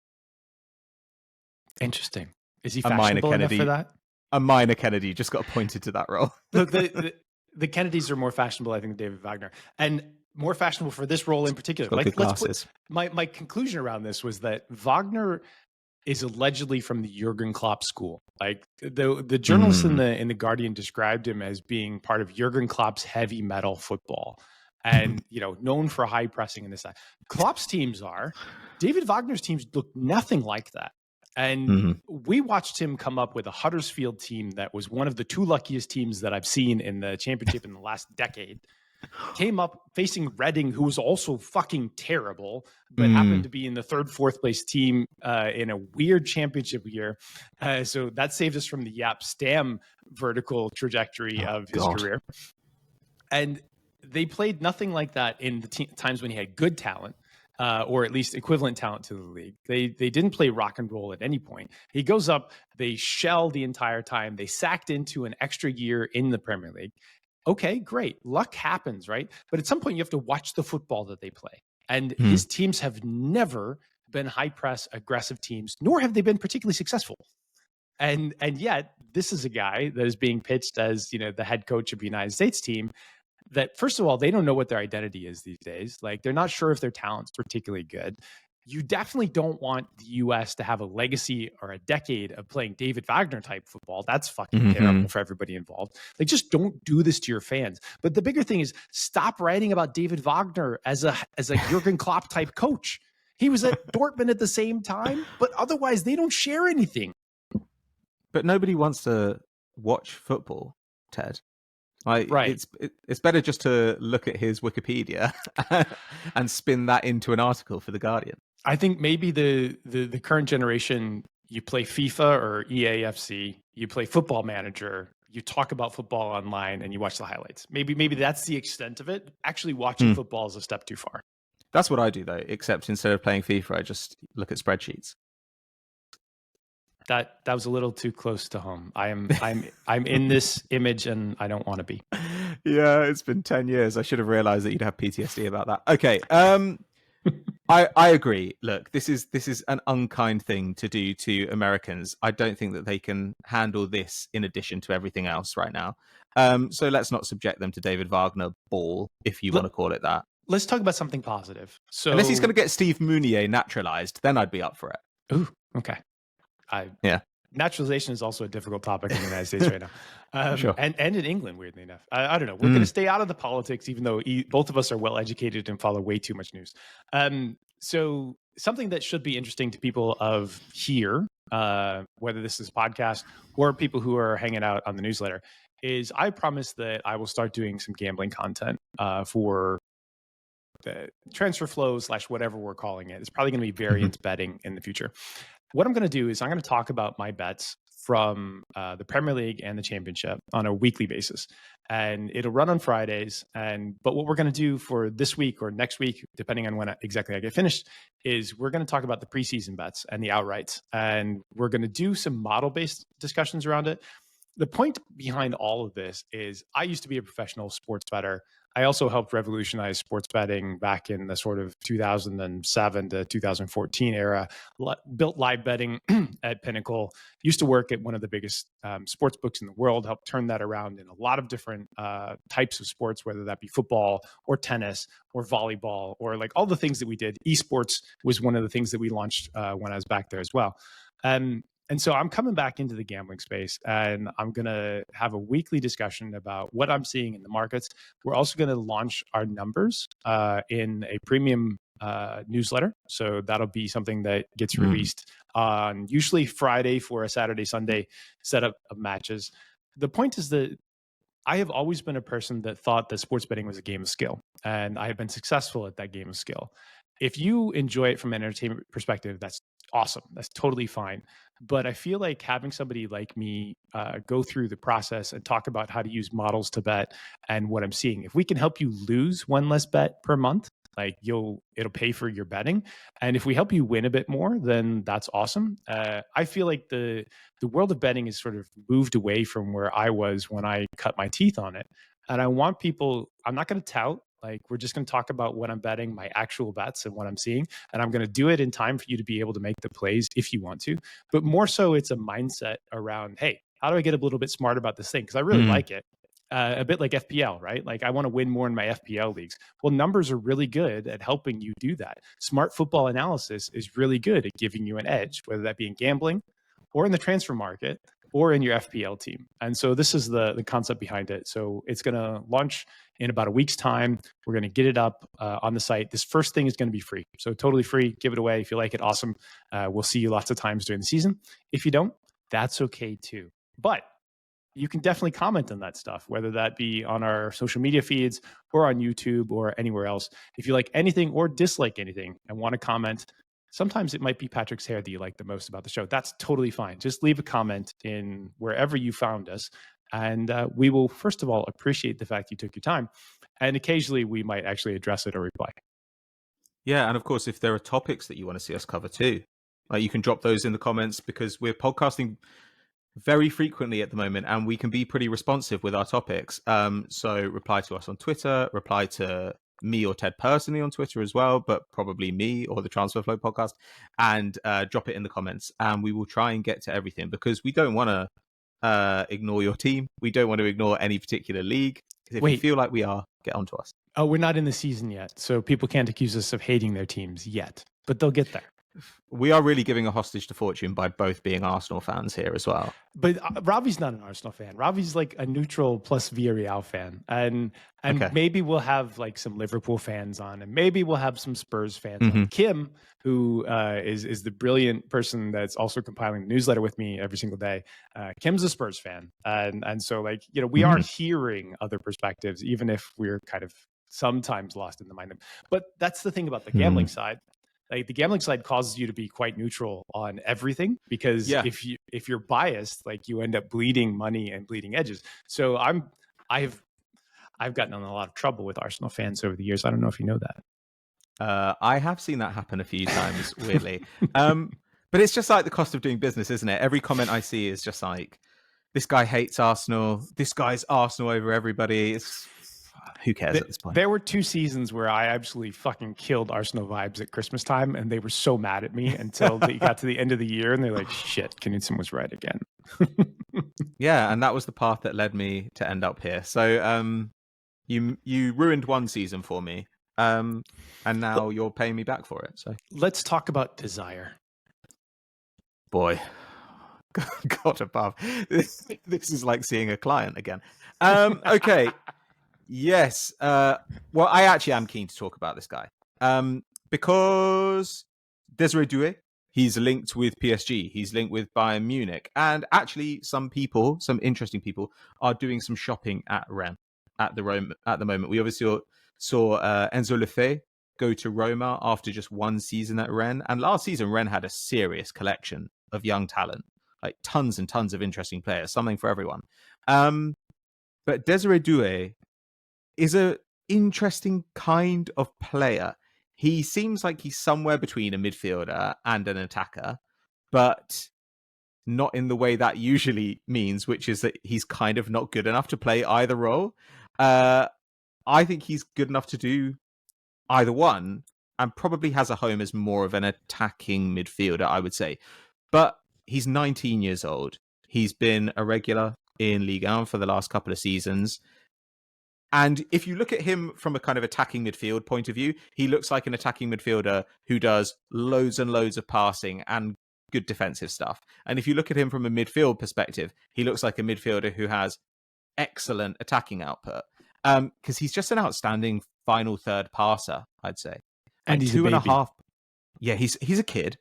Interesting. Is he fashionable enough for that? A minor Kennedy just got appointed to that role. The Kennedys are more fashionable, I think, than David Wagner, and more fashionable for this role in particular. My conclusion around this was that Wagner is allegedly from the Jurgen Klopp school. Like the journalist in the Guardian described him as being part of Jurgen Klopp's heavy metal football, and known for high pressing and this side. Klopp's teams are. David Wagner's teams look nothing like that. And we watched him come up with a Huddersfield team that was one of the 2 luckiest teams that I've seen in the championship in the last decade. Came up facing Reading, who was also fucking terrible, but happened to be in the 3rd, 4th place team in a weird championship year. So that saved us from the Jaap Stam vertical trajectory of his career. And they played nothing like that in the times when he had good talent. or at least equivalent talent to the league. They didn't play rock and roll at any point. He goes up, they shell the entire time. They sacked into an extra year in the Premier League. Okay, great. Luck happens, right? But at some point, you have to watch the football that they play. And his teams have never been high press, aggressive teams, nor have they been particularly successful. And yet, this is a guy that is being pitched as, the head coach of the United States team that, first of all, they don't know what their identity is these days. Like, they're not sure if their talent's particularly good. You definitely don't want the U.S. to have a legacy or a decade of playing David Wagner type football. That's fucking terrible for everybody involved. Like, just don't do this to your fans. But the bigger thing is, stop writing about David Wagner as a Jurgen Klopp type coach. He was at Dortmund at the same time, but otherwise they don't share anything. But nobody wants to watch football, Ted. Like, right. It's better just to look at his Wikipedia and spin that into an article for The Guardian. I think maybe the current generation, you play FIFA or EAFC, you play Football Manager, you talk about football online, and you watch the highlights. Maybe that's the extent of it. Actually watching football is a step too far. That's what I do, though, except instead of playing FIFA, I just look at spreadsheets. That was a little too close to home. I'm in this image and I don't want to be. Yeah, it's been 10 years. I should have realized that you'd have PTSD about that. Okay. I agree. Look, this is an unkind thing to do to Americans. I don't think that they can handle this in addition to everything else right now. So let's not subject them to David Wagner ball, if you want to call it that. Let's talk about something positive. So unless he's going to get Steve Mounier naturalized, then I'd be up for it. Ooh, okay. Naturalization is also a difficult topic in the United States right now. Sure. And in England, weirdly enough. I don't know. We're going to stay out of the politics, even though both of us are well educated and follow way too much news. So something that should be interesting to people of here, whether this is a podcast or people who are hanging out on the newsletter, is I promise that I will start doing some gambling content for the transfer flows / whatever we're calling it. It's probably going to be variance betting in the future. What I'm going to do is I'm going to talk about my bets from the Premier League and the Championship on a weekly basis. And it'll run on Fridays. But what we're going to do for this week or next week, depending on when exactly I get finished, is we're going to talk about the preseason bets and the outrights. And we're going to do some model-based discussions around it. The point behind all of this is I used to be a professional sports bettor. I also helped revolutionize sports betting back in the sort of 2007 to 2014 era, built live betting at Pinnacle, used to work at one of the biggest sports books in the world, helped turn that around in a lot of different types of sports, whether that be football or tennis or volleyball or like all the things that we did. Esports was one of the things that we launched when I was back there as well. And so I'm coming back into the gambling space and I'm going to have a weekly discussion about what I'm seeing in the markets. We're also going to launch our numbers in a premium newsletter. So that'll be something that gets released on usually Friday for a Saturday, Sunday setup of matches. The point is that I have always been a person that thought that sports betting was a game of skill, and I have been successful at that game of skill. If you enjoy it from an entertainment perspective, that's awesome. That's totally fine. But I feel like having somebody like me go through the process and talk about how to use models to bet and what I'm seeing, if we can help you lose one less bet per month, like it'll pay for your betting. And if we help you win a bit more, then that's awesome. I feel like the world of betting is sort of moved away from where I was when I cut my teeth on it. And I want people, I'm not going to tout. Like, we're just going to talk about what I'm betting, my actual bets and what I'm seeing. And I'm going to do it in time for you to be able to make the plays if you want to. But more so, it's a mindset around, hey, how do I get a little bit smart about this thing? Because I really like it. A bit like FPL, right? Like, I want to win more in my FPL leagues. Well, numbers are really good at helping you do that. Smart football analysis is really good at giving you an edge, whether that be in gambling or in the transfer market or in your FPL team. And so this is the concept behind it. So it's going to launch in about a week's time. We're going to get it up on the site. This first thing is going to be free. So totally free. Give it away. If you like it, awesome. We'll see you lots of times during the season. If you don't, that's okay too. But you can definitely comment on that stuff, whether that be on our social media feeds or on YouTube or anywhere else. If you like anything or dislike anything and want to comment, sometimes it might be Patrick's hair that you like the most about the show. That's totally fine. Just leave a comment in wherever you found us. And we will, first of all, appreciate the fact you took your time. And occasionally we might actually address it or reply. Yeah, and of course, if there are topics that you want to see us cover too, like you can drop those in the comments because we're podcasting very frequently at the moment, and we can be pretty responsive with our topics. So reply to us on Twitter, reply to me or Ted personally on Twitter as well, but probably me or the Transfer Flow podcast, and drop it in the comments, and we will try and get to everything because we don't want to ignore your team. We don't want to ignore any particular league. If you feel like we are, get onto us. Oh, we're not in the season yet, so people can't accuse us of hating their teams yet, but they'll get there. We are really giving a hostage to fortune by both being Arsenal fans here as well. But Ravi's not an Arsenal fan. Ravi's like a neutral plus Villarreal fan. And okay. Maybe we'll have like some Liverpool fans on, and maybe we'll have some Spurs fans on. Kim, who is the brilliant person that's also compiling the newsletter with me every single day. Kim's a Spurs fan. And so like, you know, we are hearing other perspectives, even if we're kind of sometimes lost in the mind. But that's the thing about the gambling side. Like the gambling side causes you to be quite neutral on everything because if you're biased, like you end up bleeding money and bleeding edges. So I've gotten in a lot of trouble with Arsenal fans over the years. I don't know if you know that. I have seen that happen a few times, weirdly. But it's just like the cost of doing business, isn't it? Every comment I see is just like, this guy hates Arsenal. This guy's Arsenal over everybody. Who cares at this point? There were 2 seasons where I absolutely fucking killed Arsenal vibes at Christmas time, and they were so mad at me until they got to the end of the year, and they're like, shit, Knudsen was right again. Yeah, and that was the path that led me to end up here. So you ruined one season for me, and now you're paying me back for it. So let's talk about Desire. Boy, God above. This is like seeing a client again. Okay. Yes. Well, I actually am keen to talk about this guy because Desire Doue, he's linked with PSG. He's linked with Bayern Munich. And actually, some interesting people, are doing some shopping at Rennes at the moment. We obviously saw Enzo Lefebvre go to Roma after just one season at Rennes. And last season, Rennes had a serious collection of young talent, like tons and tons of interesting players, something for everyone. But Desire Doue is a interesting kind of player. He seems like he's somewhere between a midfielder and an attacker, but not in the way that usually means, which is that he's kind of not good enough to play either role. I think he's good enough to do either one, and probably has a home as more of an attacking midfielder, I would say. But he's 19 years old. He's been a regular in Ligue 1 for the last couple of seasons. And if you look at him from a kind of attacking midfield point of view, he looks like an attacking midfielder who does loads and loads of passing and good defensive stuff. And if you look at him from a midfield perspective, he looks like a midfielder who has excellent attacking output. Because he's just an outstanding final third passer, I'd say. And he's 2.5. Yeah, he's a kid,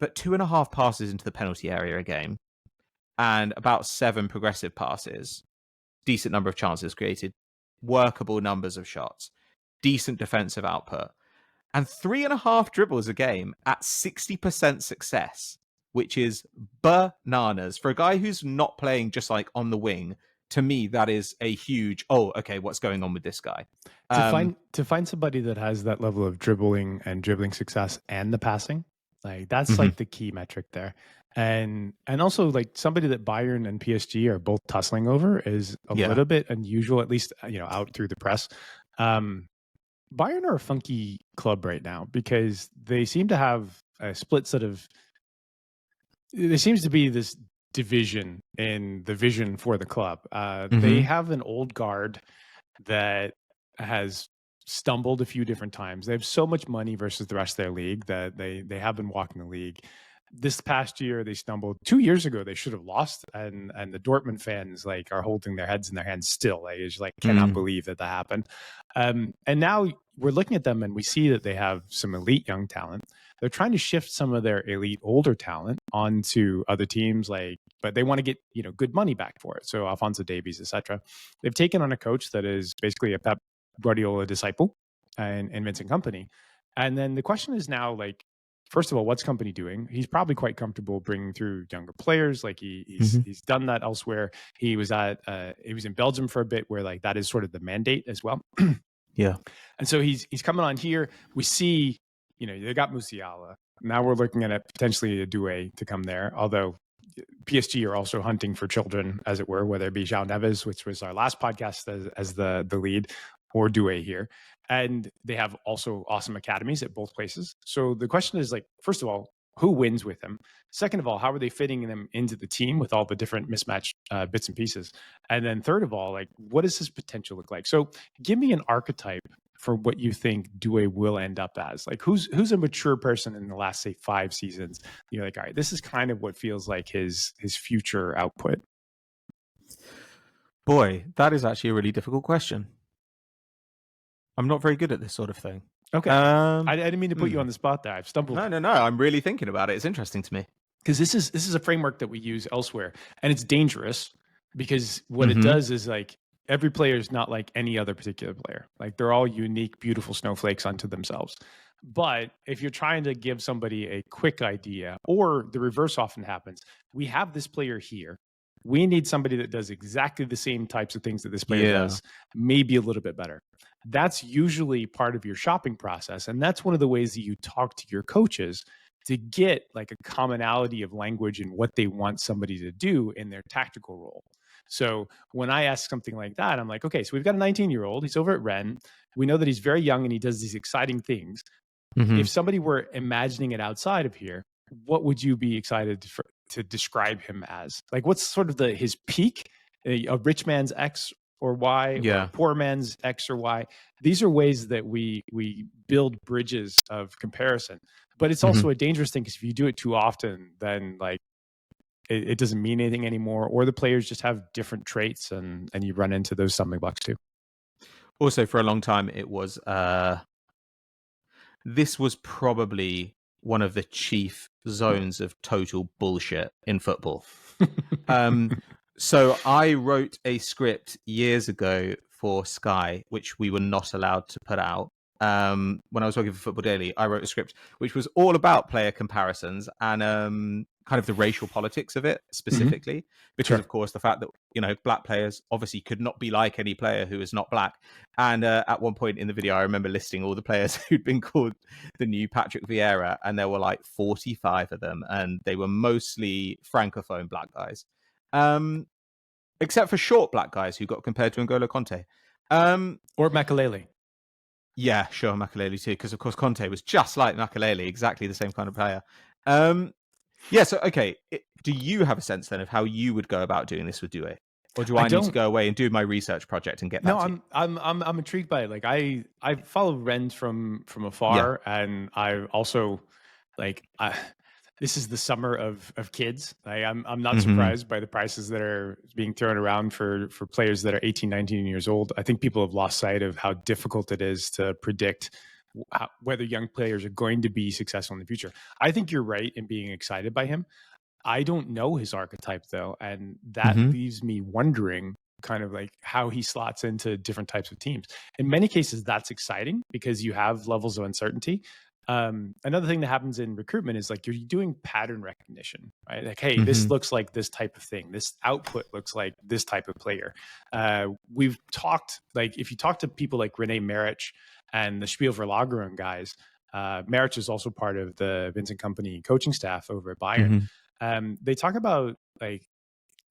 but 2.5 passes into the penalty area a game, and about 7 progressive passes, decent number of chances created, workable numbers of shots, decent defensive output, and 3.5 dribbles a game at 60% success, which is bananas for a guy who's not playing just like on the wing. To me, that is a huge, what's going on with this guy? To find somebody that has that level of dribbling success and the passing, like that's like the key metric there. And also like somebody that Bayern and PSG are both tussling over is a little bit unusual, at least, out through the press. Bayern are a funky club right now because they seem to have a split sort of, there seems to be this division in the vision for the club. They have an old guard that has stumbled a few different times. They have so much money versus the rest of their league that they have been walking the league. This past year, they stumbled. 2 years ago, they should have lost, and the Dortmund fans like are holding their heads in their hands still. Like, it's like cannot believe that happened. And now we're looking at them, and we see that they have some elite young talent. They're trying to shift some of their elite older talent onto other teams, but they want to get good money back for it. So Alphonso Davies, etc. They've taken on a coach that is basically a Pep Guardiola disciple and Vincent Kompany. And then the question is now, like, first of all, what's Kompany doing? He's probably quite comfortable bringing through younger players. Like he's done that elsewhere. He was in Belgium for a bit, where like that is sort of the mandate as well. Yeah. And so he's coming on here. We see they got Musiala. Now we're looking at potentially a Doué to come there, although PSG are also hunting for children, as it were, whether it be João Neves, which was our last podcast as the lead, or Doué here. And they have also awesome academies at both places. So the question is, like, first of all, who wins with him? Second of all, how are they fitting them into the team with all the different mismatched bits and pieces? And then third of all, like, what does his potential look like? So give me an archetype for what you think Doué will end up as. Like, who's a mature person in the last, say, 5 seasons? You're like, all right, this is kind of what feels like his future output. Boy, that is actually a really difficult question. I'm not very good at this sort of thing. Okay. I didn't mean to put you on the spot there. I've stumbled. No. I'm really thinking about it. It's interesting to me. Because this is a framework that we use elsewhere. And it's dangerous because what it does is, like, every player is not like any other particular player. Like, they're all unique, beautiful snowflakes unto themselves. But if you're trying to give somebody a quick idea, or the reverse often happens, we have this player here. We need somebody that does exactly the same types of things that this player does, maybe a little bit better. That's usually part of your shopping process. And that's one of the ways that you talk to your coaches to get like a commonality of language and what they want somebody to do in their tactical role. So when I ask something like that, I'm like, okay, so we've got a 19-year-old. He's over at Rennes. We know that he's very young and he does these exciting things. If somebody were imagining it outside of here, what would you be excited to describe him as? Like, what's sort of his peak? A rich man's X or Y, or a poor man's X or Y. These are ways that we build bridges of comparison. But it's also a dangerous thing, because if you do it too often, then like it doesn't mean anything anymore, or the players just have different traits, and you run into those stumbling blocks too. Also, for a long time, it was this was probably one of the chief zones of total bullshit in football. So I wrote a script years ago for Sky, which we were not allowed to put out. When I was working for Football Daily, I wrote a script which was all about player comparisons and kind of the racial politics of it specifically, because of course the fact that black players obviously could not be like any player who is not black. And at one point in the video, I remember listing all the players who'd been called the new Patrick Vieira, and there were like 45 of them, and they were mostly francophone black guys, except for short black guys who got compared to N'Golo Conte, or Makelele. Yeah, sure, Makelele too, because of course Conte was just like Makelele, exactly the same kind of player. So okay, do you have a sense then of how you would go about doing this with Doué, or do I need to go away and do my research project and get back to you? I'm intrigued by it. Like, I follow Rennes from afar, and I also this is the summer of kids. I'm not surprised by the prices that are being thrown around for players that are 18, 19 years old. I think people have lost sight of how difficult it is to predict whether young players are going to be successful in the future. I think you're right in being excited by him. I don't know his archetype though, and that leaves me wondering kind of like how he slots into different types of teams. In many cases, that's exciting because you have levels of uncertainty. Another thing that happens in recruitment is like you're doing pattern recognition, right? Like, hey, this looks like this type of thing. This output looks like this type of player. We've talked, like, if you talk to people like Rene Merich and the Spielverlagerung guys, Merich is also part of the Vincent Kompany coaching staff over at Bayern. They talk about, like,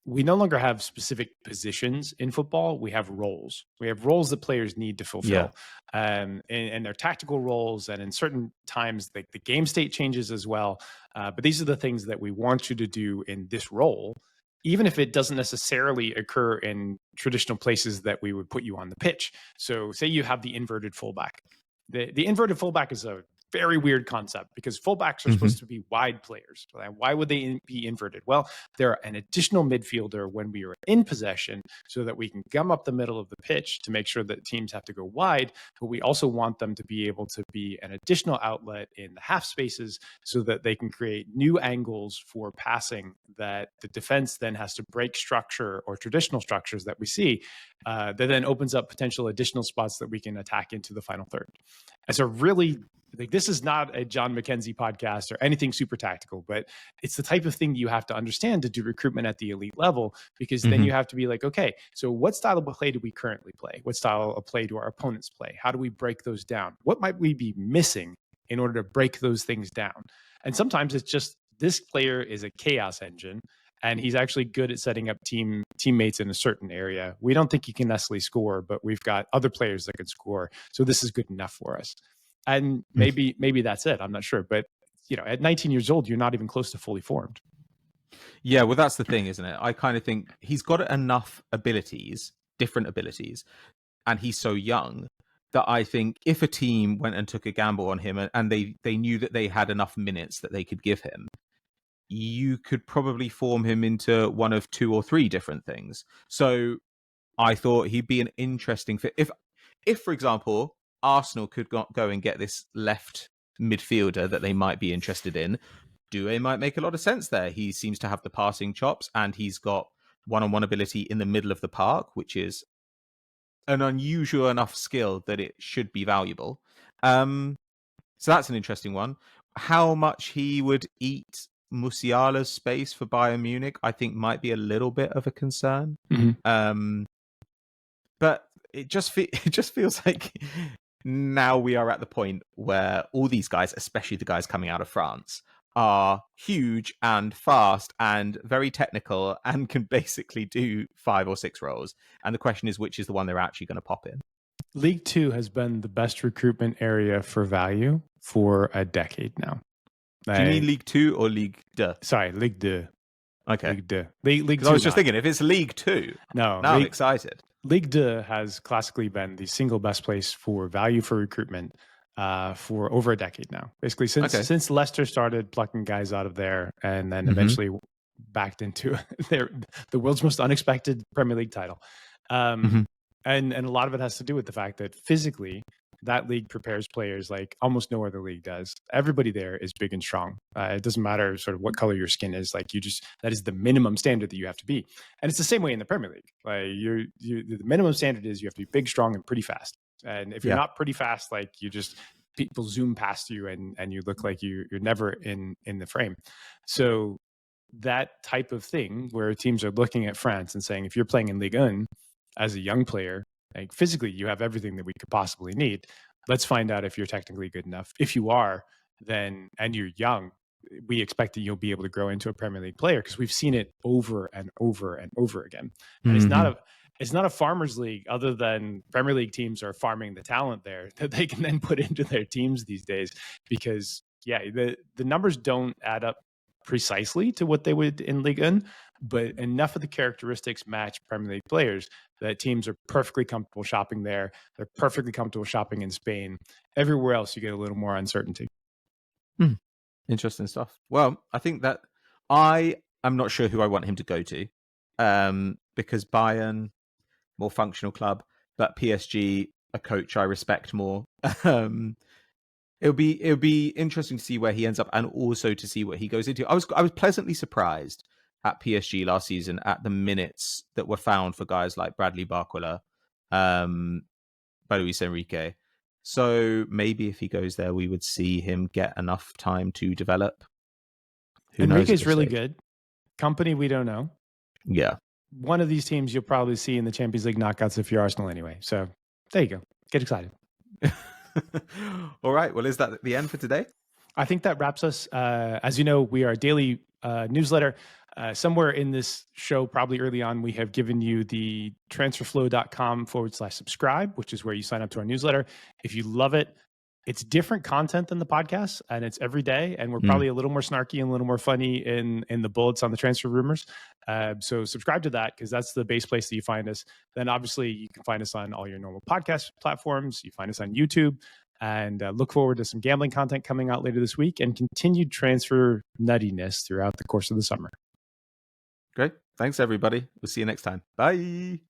we no longer have specific positions in football. We have roles. We have roles that players need to fulfill, and their tactical roles. And in certain times, the game state changes as well. But these are the things that we want you to do in this role, even if it doesn't necessarily occur in traditional places that we would put you on the pitch. So say you have the inverted fullback. The inverted fullback is a very weird concept because fullbacks are supposed to be wide players. Why would they be inverted? Well, they're an additional midfielder when we are in possession so that we can gum up the middle of the pitch to make sure that teams have to go wide, but we also want them to be able to be an additional outlet in the half spaces so that they can create new angles for passing that the defense then has to break structure or traditional structures that we see, that then opens up potential additional spots that we can attack into the final third. It's a really, like, this is not a John McKenzie podcast or anything super tactical, but it's the type of thing you have to understand to do recruitment at the elite level, because then you have to be like, okay, so what style of play do we currently play? What style of play do our opponents play? How do we break those down? What might we be missing in order to break those things down. And sometimes it's just this player is a chaos engine, and he's actually good at setting up teammates in a certain area. We don't think he can necessarily score, but we've got other players that can score, so this is good enough for us. And maybe that's it. I'm not sure, but at 19 years old, you're not even close to fully formed. Yeah, well, that's the thing, isn't it? I kind of think he's got enough abilities, different abilities, and he's so young that I think if a team went and took a gamble on him and they knew that they had enough minutes that they could give him, you could probably form him into one of 2 or 3 different things. So I thought he'd be an interesting fit. If for example, Arsenal could go and get this left midfielder that they might be interested in, Doué might make a lot of sense there. He seems to have the passing chops, and he's got one-on-one ability in the middle of the park, which is an unusual enough skill that it should be valuable. So that's an interesting one. How much he would eat Musiala's space for Bayern Munich, I think, might be a little bit of a concern. But it just feels like now we are at the point where all these guys, especially the guys coming out of France, are huge and fast and very technical and can basically do 5 or 6 roles. And the question is, which is the one they're actually going to pop in? League 2 has been the best recruitment area for value for a decade now. Do you mean League 2 or League 2? Sorry, League 2. Okay. League 2. League 2. I was just thinking, if it's League 2, now I'm excited. League 2 has classically been the single best place for value for recruitment for over a decade now. Basically, since Leicester started plucking guys out of there and then eventually backed into the world's most unexpected Premier League title. And a lot of it has to do with the fact that physically, that league prepares players like almost no other league does. Everybody there is big and strong. It doesn't matter sort of what color your skin is. Like that is the minimum standard that you have to be. And it's the same way in the Premier League. Like the minimum standard is you have to be big, strong, and pretty fast. And if you're not pretty fast, like people zoom past you and you look like you're never in the frame. So that type of thing where teams are looking at France and saying, if you're playing in Ligue 1 as a young player, like physically you have everything that we could possibly need. Let's find out if you're technically good enough. If you are, then, and you're young, we expect that you'll be able to grow into a Premier League player, because we've seen it over and over and over again. And it's not a farmers league, other than Premier League teams are farming the talent there that they can then put into their teams these days, because the numbers don't add up precisely to what they would in Ligue 1, but enough of the characteristics match Premier League players that teams are perfectly comfortable shopping there. They're perfectly comfortable shopping in Spain. Everywhere else, you get a little more uncertainty. Interesting stuff. Well, I think that I am not sure who I want him to go to, because Bayern, more functional club, but PSG, a coach I respect more. It'll be interesting to see where he ends up, and also to see what he goes into. I was pleasantly surprised at PSG last season at the minutes that were found for guys like Bradley Barcola, Luis Enrique. So maybe if he goes there, we would see him get enough time to develop. Enrique's really good. Company, we don't know. Yeah. One of these teams you'll probably see in the Champions League knockouts if you're Arsenal anyway. So there you go. Get excited. All right. Well, is that the end for today? I think that wraps us. As you know, we are a daily newsletter. Somewhere in this show, probably early on, we have given you the transferflow.com/subscribe, which is where you sign up to our newsletter. If you love it, it's different content than the podcast, and it's every day. And we're probably a little more snarky and a little more funny in the bullets on the transfer rumors. So subscribe to that, because that's the base place that you find us. Then obviously you can find us on all your normal podcast platforms. You find us on YouTube, and look forward to some gambling content coming out later this week and continued transfer nuttiness throughout the course of the summer. Great. Thanks, everybody. We'll see you next time. Bye.